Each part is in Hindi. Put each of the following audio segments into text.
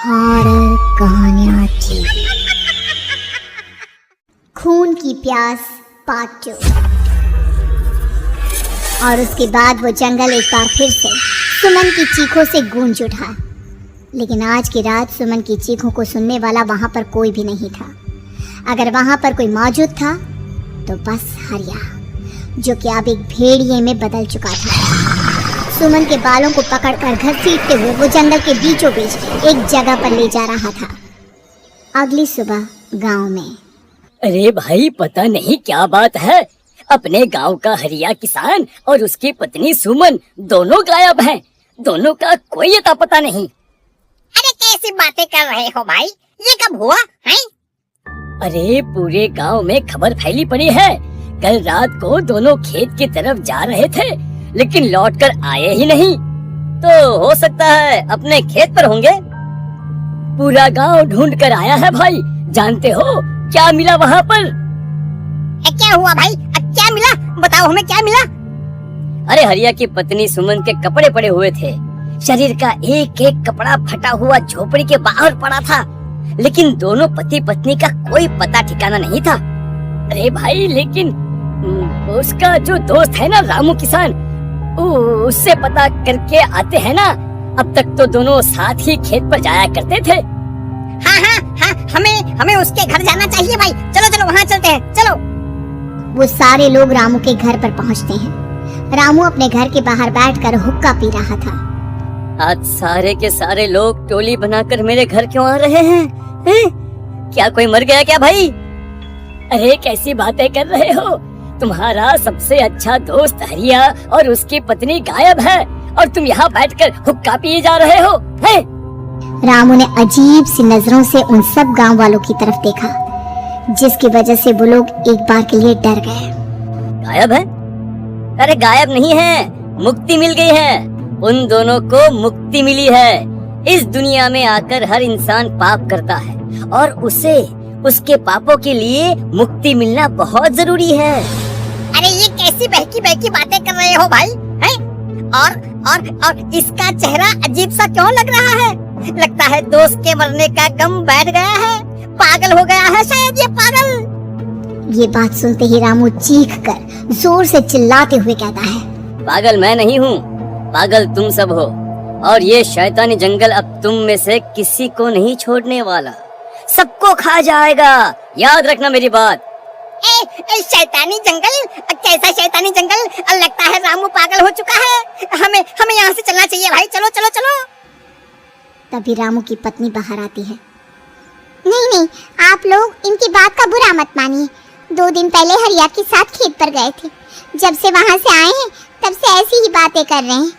हॉरर कहानियाँ थी। खून की प्यास पार्ट 2। और उसके बाद वो जंगल एक बार फिर से सुमन की चीखों से गूंज उठा। लेकिन आज की रात सुमन की चीखों को सुनने वाला वहां पर कोई भी नहीं था। अगर वहां पर कोई मौजूद था तो बस हरिया, जो कि अब एक भेड़िए में बदल चुका था। सुमन के बालों को पकड़कर घसीटते हुए वो जंगल के बीचों बीच एक जगह पर ले जा रहा था। अगली सुबह गांव में। अरे भाई, पता नहीं क्या बात है, अपने गांव का हरिया किसान और उसकी पत्नी सुमन दोनों गायब हैं। दोनों का कोई अता पता नहीं। अरे कैसी बातें कर रहे हो भाई, ये कब हुआ है? अरे पूरे गांव में खबर फैली पड़ी है। कल रात को दोनों खेत की तरफ जा रहे थे, लेकिन लौटकर आए ही नहीं। तो हो सकता है अपने खेत पर होंगे। पूरा गांव ढूंढ कर आया है भाई। जानते हो क्या मिला वहाँ पर? क्या हुआ भाई? क्या मिला? बताओ हमें, क्या मिला? अरे हरिया की पत्नी सुमन के कपड़े पड़े हुए थे। शरीर का एक एक कपड़ा फटा हुआ झोपड़ी के बाहर पड़ा था, लेकिन दोनों पति पत्नी का कोई पता ठिकाना नहीं था। अरे भाई, लेकिन उसका जो दोस्त है ना रामू किसान, उससे पता करके आते हैं ना। अब तक तो दोनों साथ ही खेत पर जाया करते थे। हाँ, हमें उसके घर जाना चाहिए भाई। चलो वहाँ चलते हैं, चलो। वो सारे लोग रामू के घर पर पहुँचते हैं। रामू अपने घर के बाहर बैठकर हुक्का पी रहा था। आज सारे के सारे लोग टोली बनाकर मेरे घर क्यों आ रहे हैं? क्या कोई मर गया क्या भाई? अरे कैसी बातें कर रहे हो? तुम्हारा सबसे अच्छा दोस्त हरिया और उसकी पत्नी गायब है और तुम यहाँ बैठकर हुक्का पिए जा रहे हो? रामू ने अजीब सी नजरों से उन सब गांव वालों की तरफ देखा, जिसकी वजह से वो लोग एक बार के लिए डर गए। गायब है? अरे गायब नहीं है, मुक्ति मिल गई है। उन दोनों को मुक्ति मिली है। इस दुनिया में आकर हर इंसान पाप करता है और उसे उसके पापों के लिए मुक्ति मिलना बहुत जरूरी है। अरे ये कैसी बहकी बातें कर रहे हो भाई? हैं? और इसका चेहरा अजीब सा क्यों लग रहा है? लगता है दोस्त के मरने का गम बैठ गया है। पागल हो गया है शायद ये पागल। ये बात सुनते ही रामू चीख कर जोर से चिल्लाते हुए कहता है, पागल मैं नहीं हूँ, पागल तुम सब हो। और ये शैतानी जंगल अब तुम में से किसी को नहीं छोड़ने वाला, सबको खा जाएगा। याद रखना मेरी बात। शैतानी जंगल? कैसा शैतानी जंगल? लगता है रामू पागल हो चुका है। हमें यहाँ से चलना चाहिए भाई। चलो। तभी रामू की पत्नी बाहर आती है। नहीं, आप लोग इनकी बात का बुरा मत मानिए। 2 दिन पहले हरिया के साथ खेत पर गए थे। जब से वहाँ से आए हैं तब से ऐसी ही बातें कर रहे हैं।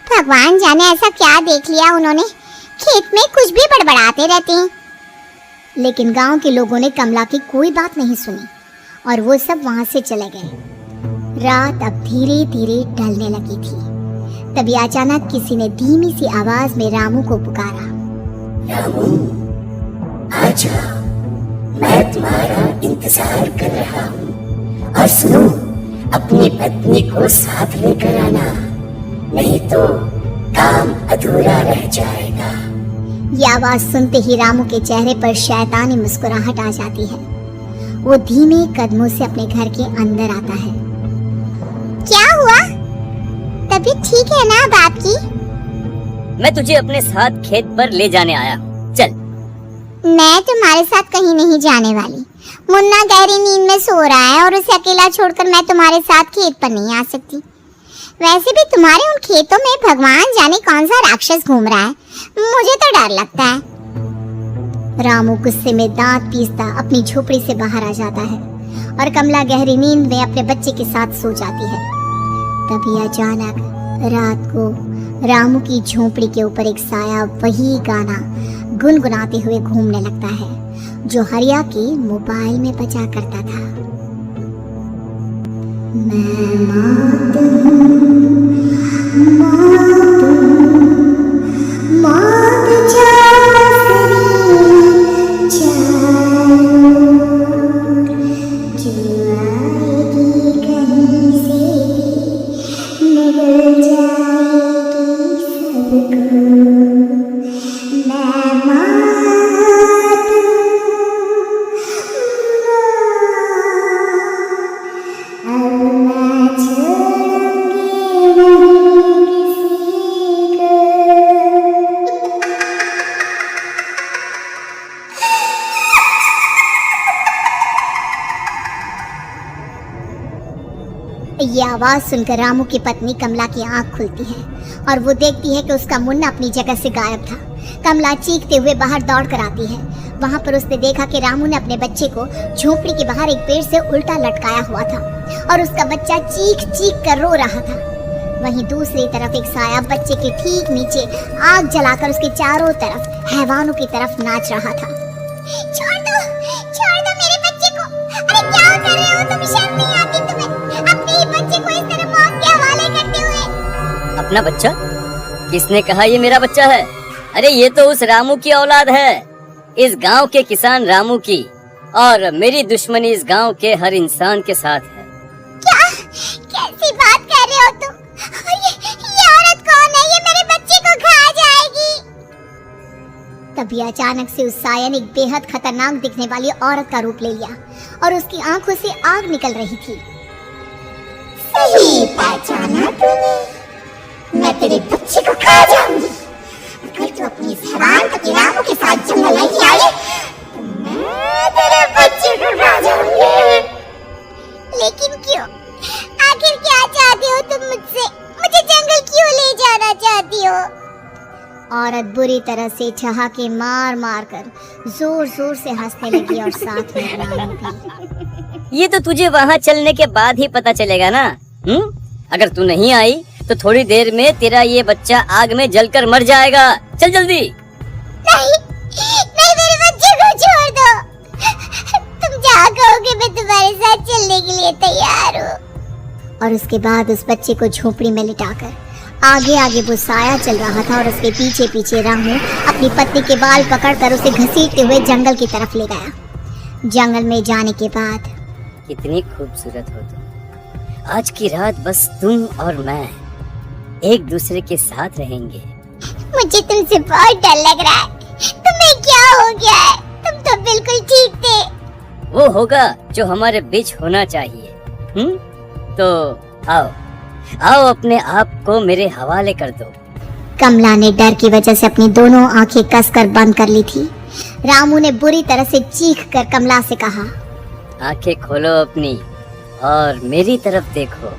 भगवान जाने ऐसा क्या देख लिया उन्होंने, खेत में कुछ भी बड़बड़ाते रहते हैं। लेकिन गांव के लोगों ने कमला की कोई बात नहीं सुनी और वो सब वहाँ से चले गए। रात अब धीरे धीरे ढलने लगी थी। तभी अचानक किसी ने धीमी सी आवाज में रामू को पुकारा। रामू, आजा, मैं तुम्हारा इंतजार कर रहा हूँ। और सुनो, अपनी पत्नी को साथ लेकर आना, नहीं तो काम अधूरा रह जाएगा। ये आवाज सुनते ही रामू के चेहरे पर शैतानी मुस्कुराहट आ जाती है। वो धीमे कदमों से अपने घर के अंदर आता है। क्या हुआ? तबीयत ठीक है ना अब आपकी? मैं तुझे अपने साथ खेत पर ले जाने आया हूँ, चल। मैं तुम्हारे साथ कहीं नहीं जाने वाली। मुन्ना गहरी नींद में सो रहा है और उसे अकेला छोड़कर मैं तुम्हारे साथ खेत पर नहीं आ सकती। वैसे भी तुम्हारे उन खेतों में भगवान जाने कौन सा राक्षस घूम रहा है, मुझे तो डर लगता है। रामू गुस्से में दांत पीसता अपनी झोपड़ी से बाहर आ जाता है और कमला गहरी नींद में अपने बच्चे के साथ सो जाती है। तभी अचानक रात को रामू की झोपड़ी के ऊपर एक साया वही गाना गुनगुनाते हुए घूमने लगता है जो हरिया के मोबाइल में बजा करता था। मैं मात मैं ये आवाज सुनकर रामू की पत्नी कमला की आंख खुलती है और वो देखती है कि उसका मुन्ना अपनी जगह से गायब था। कमला चीखते हुए बाहर दौड़ कर आती है। वहां पर उसने देखा कि रामू ने अपने बच्चे को झोपड़ी के बाहर एक पेड़ से उल्टा लटकाया हुआ था और उसका बच्चा चीख चीख कर रो रहा था। वहीं दूसरी तरफ एक साया बच्चे के ठीक नीचे आग जलाकर उसके चारों तरफ हैवानों की तरफ नाच रहा था। छोड़ दो मेरे बच्चे को। अरे क्या कर रहे हो तुम? शर्म नहीं आती तुम्हें अपने ही बच्चे को इस तरह मौत के हवाले करते हुए? अपना बच्चा? किसने कहा ये मेरा बच्चा है? अरे ये तो उस रामू की औलाद है, इस गांव के किसान रामू की, और मेरी दुश्मनी इस गांव के हर इंसान के साथ है। क्या? कैसी बात कर रहे हो तुम? ये औरत कौन है? ये मेरे बच्चे को खा जाएगी। तभी अचानक से उस साया ने एक बेहद खतरनाक दिखने वाली औरत का रूप ले लिया और उसकी आंखों से आग निकल रही थी। सही पहचाना तूने, मैं तेरे बच्चे को खा जाऊंगी। अगर तू अपनी इस हैवान पति रामू के साथ जंगल नहीं आए तो मैं तेरे बच्चे को खा जाऊंगी। लेकिन क्यों? आखिर क्या चाहती हो तुम मुझसे? मुझे जंगल क्यों ले जाना चाहती हो? औरत बुरी तरह से ठहाके मार मार कर जोर जोर से हंसने लगी और साथ में रामू भी। ये तो तुझे वहाँ चलने के बाद ही पता चलेगा ना। अगर तू नहीं आई तो थोड़ी देर में तेरा ये बच्चा आग में जलकर मर जाएगा। चल जल्दी। नहीं, मेरे बच्चे को छोड़ दो। तुम जहाँ कहोगे मैं तुम्हारे साथ चलने के लिए तैयार हूँ। और उसके बाद उस बच्चे को झोपड़ी में लिटाकर आगे आगे वो साया चल रहा था और उसके पीछे पीछे रामू अपनी पत्नी के बाल पकड़कर उसे घसीटते हुए जंगल की तरफ ले गया। जंगल में जाने के बाद, कितनी खूबसूरत हो तुम। आज की रात बस तुम और मैं एक दूसरे के साथ रहेंगे। मुझे तुमसे बहुत डर लग रहा है। तुम्हें क्या हो गया है? तुम तो बिल्कुल ठीक थे। वो होगा जो हमारे बीच होना चाहिए। तो आओ आओ अपने आप को मेरे हवाले कर दो। कमला ने डर की वजह से अपनी दोनों आंखें कसकर बंद कर ली थी। रामू ने बुरी तरह से चीख कर कमला से कहा, आंखें खोलो अपनी और मेरी तरफ देखो।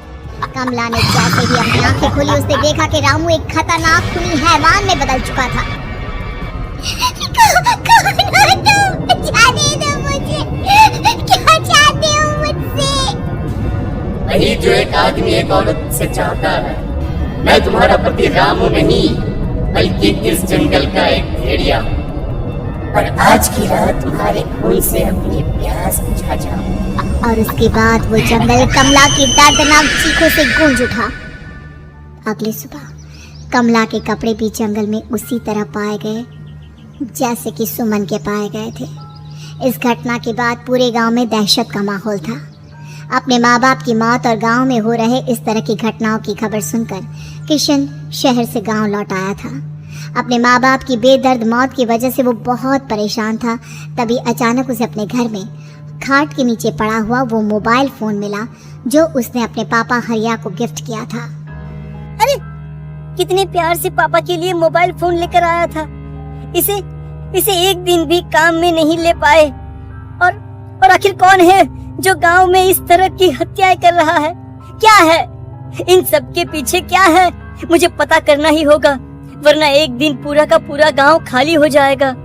कमला ने जैसे ही अपनी आंखें खोली उसने देखा कि रामू एक खतरनाक खूनी हैवान में बदल चुका था। कौन हो तुम? जाने दो मुझे। क्या चाहते हो मुझसे? वही जो एक आदमी एक औरत से चाहता है। मैं तुम्हारा पति रामू नहीं बल्कि इस जंगल का एक भेड़िया हूँ, और आज की रात तुम्हारे खून से अपनी प्यास बुझा जाऊं। और उसके बाद वो जंगल कमला की दर्दनाक चीखों से गूंज उठा। अगली सुबह कमला के कपड़े भी जंगल में उसी तरह पाए गए जैसे कि सुमन के पाए गए थे। इस घटना के बाद पूरे गांव में दहशत का माहौल था। अपने माँ बाप की मौत और गांव में हो रहे इस तरह की घटनाओं की खबर सुनकर किशन शहर से गांव लौट आया था। अपने माँ बाप की बेदर्द मौत की वजह से वो बहुत परेशान था। तभी अचानक उसे अपने घर में खाट के नीचे पड़ा हुआ वो मोबाइल फोन मिला जो उसने अपने पापा हरिया को गिफ्ट किया था। अरे कितने प्यार से पापा के लिए मोबाइल फोन लेकर आया था। इसे एक दिन भी काम में नहीं ले पाए। और आखिर कौन है जो गांव में इस तरह की हत्याएं कर रहा है? क्या है इन सब के पीछे? क्या है? मुझे पता करना ही होगा, वरना एक दिन पूरा का पूरा गांव खाली हो जाएगा।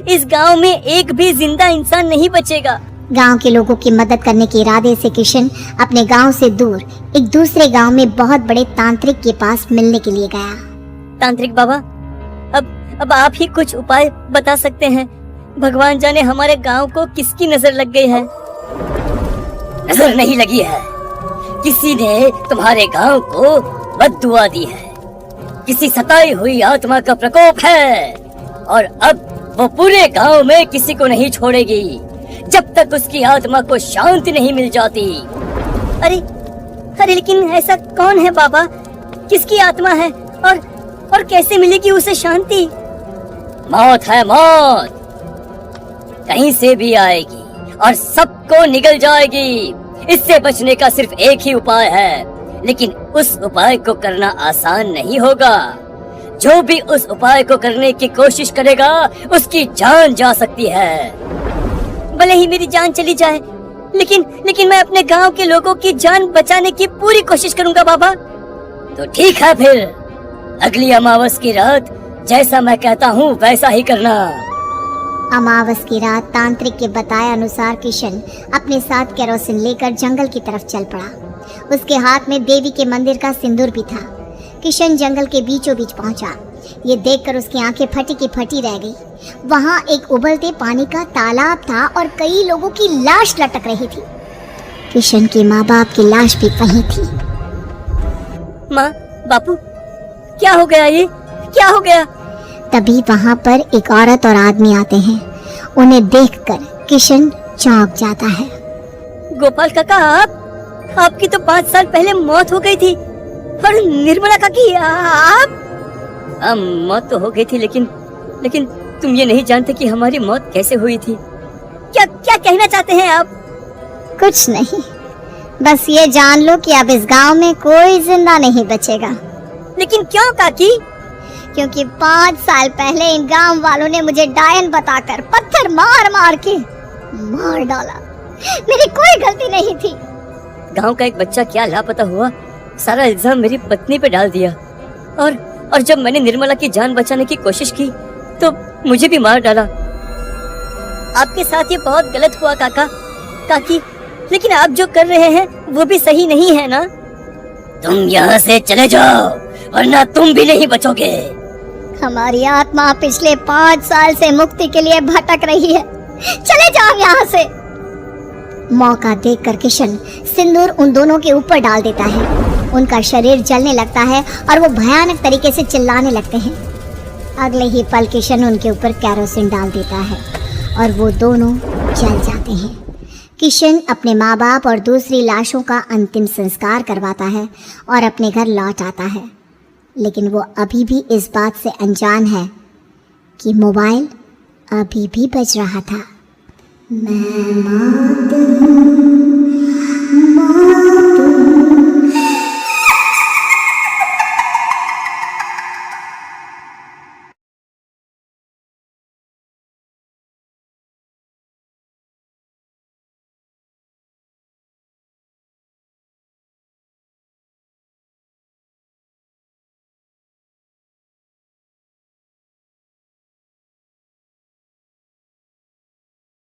इस गांव में एक भी जिंदा इंसान नहीं बचेगा। गांव के लोगों की मदद करने के इरादे से किशन अपने गांव से दूर एक दूसरे गांव में बहुत बड़े तांत्रिक के पास मिलने के लिए गया। तांत्रिक बाबा, अब आप ही कुछ उपाय बता सकते हैं। भगवान जाने हमारे गांव को किसकी नजर लग गई है। नजर नहीं लगी है, किसी ने तुम्हारे गांव को बद्दुआ दी है। किसी सताई हुई आत्मा का प्रकोप है और अब वो पूरे गांव में किसी को नहीं छोड़ेगी जब तक उसकी आत्मा को शांति नहीं मिल जाती। अरे लेकिन ऐसा कौन है बाबा? किसकी आत्मा है और कैसे मिलेगी उसे शांति? मौत है मौत, कहीं से भी आएगी और सबको निगल जाएगी। इससे बचने का सिर्फ एक ही उपाय है, लेकिन उस उपाय को करना आसान नहीं होगा। जो भी उस उपाय को करने की कोशिश करेगा उसकी जान जा सकती है। भले ही मेरी जान चली जाए, लेकिन मैं अपने गांव के लोगों की जान बचाने की पूरी कोशिश करूंगा बाबा। तो ठीक है, फिर अगली अमावस की रात जैसा मैं कहता हूँ वैसा ही करना। अमावस की रात तांत्रिक के बताए अनुसार किशन अपने साथ केरोसिन लेकर जंगल की तरफ चल पड़ा। उसके हाथ में देवी के मंदिर का सिंदूर भी था। किशन जंगल के बीचों बीच पहुंचा। ये देखकर उसकी आंखें फटी की फटी रह गई। वहां एक उबलते पानी का तालाब था और कई लोगों की लाश लटक रही थी। किशन के माँ बाप की लाश भी वहीं थी। माँ, बापू, क्या हो गया? ये क्या हो गया? तभी वहां पर एक औरत और आदमी आते हैं। उन्हें देखकर किशन चौंक जाता है। गोपाल काका, आपकी तो 5 साल पहले मौत हो गई थी। और निर्मला काकी, आप? मौत तो हो गई थी, लेकिन तुम ये नहीं जानते कि हमारी मौत कैसे हुई थी। क्या कहना चाहते हैं आप? कुछ नहीं, बस ये जान लो कि अब इस गांव में कोई जिंदा नहीं बचेगा। लेकिन क्यों काकी? क्योंकि 5 साल पहले इन गांव वालों ने मुझे डायन बताकर पत्थर मार मार के मार डाला। मेरी कोई गलती नहीं थी। गांव का एक बच्चा क्या लापता हुआ, सारा इल्जाम मेरी पत्नी पे डाल दिया। और जब मैंने निर्मला की जान बचाने की कोशिश की तो मुझे भी मार डाला। आपके साथ ये बहुत गलत हुआ काकी, लेकिन आप जो कर रहे हैं वो भी सही नहीं है ना? तुम यहाँ से चले जाओ वरना तुम भी नहीं बचोगे। हमारी आत्मा पिछले 5 साल से मुक्ति के लिए भटक रही है। चले जाओ यहाँ से। मौका देखकर किशन सिंदूर उन दोनों के ऊपर डाल देता है। उनका शरीर जलने लगता है और वो भयानक तरीके से चिल्लाने लगते हैं। अगले ही पल किशन उनके ऊपर केरोसिन डाल देता है और वो दोनों जल जाते हैं। किशन अपने माँ बाप और दूसरी लाशों का अंतिम संस्कार करवाता है और अपने घर लौट आता है। लेकिन वो अभी भी इस बात से अनजान है कि मोबाइल अभी भी बज रहा था। मैं मौत हूँ, मौत